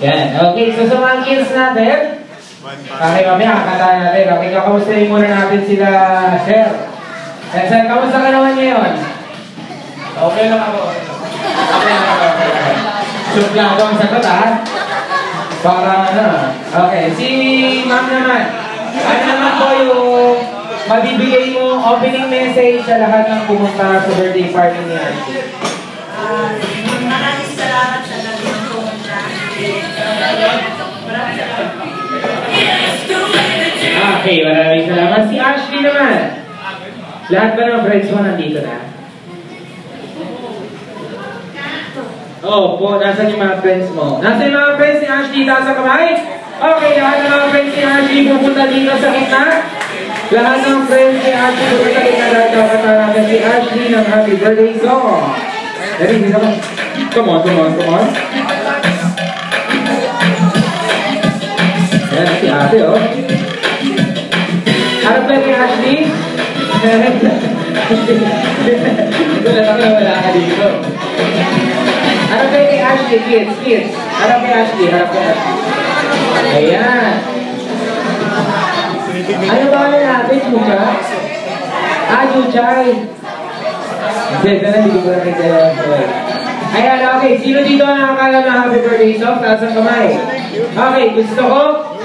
Yan. Okay, so sa mga kids natin, okay, mamaya kakatahan natin. Okay, kakamustahin muna natin sila, Sir. Sir, kamusta ka naman ngayon? Okay lang ako. Okay lang ako. Suplado ang sagot, ha? Para ano. Okay, si Ma'am naman. Ano naman po yung mabibigay mo opening message sa lahat ng pumunta sa birthday party ni Archie? Maraming salamat sa lahat ng pumunta. Okay, maraming salamat. Si Ashley naman. Lahat ba ng friends mo nandito na? Oh, po, nasan yung mga friends mo? Nasan yung mga friends ni Ashley? Taas ang kamay? Okay, lahat ng mga friends ni Ashley pupunta dito sa gitna. Lahat ng friends ni Ashley pupunta dito sa gitna. Kakanta natin si Ashley ng happy birthday song. Ready? Come on, come on, come on. Ayan si ate, oh. Harap ba kay Ashley? Ito lang ako, wala ka dito. Harap kayo kay Ashley, kids. Harap kay Ashley, harap kay Ashley. Ayan. Ano ba kami natin, Chucha? Chuchay. Hindi na, hindi ko na kayo. Ayan, okay. Sino dito ang nakakala ng happy birthday song? Taas ang kamay. Okay, gusto ko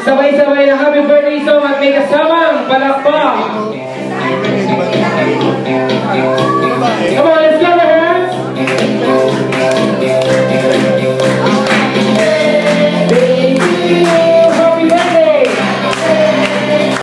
sabay-sabay na happy birthday song at may kasamang palakpak.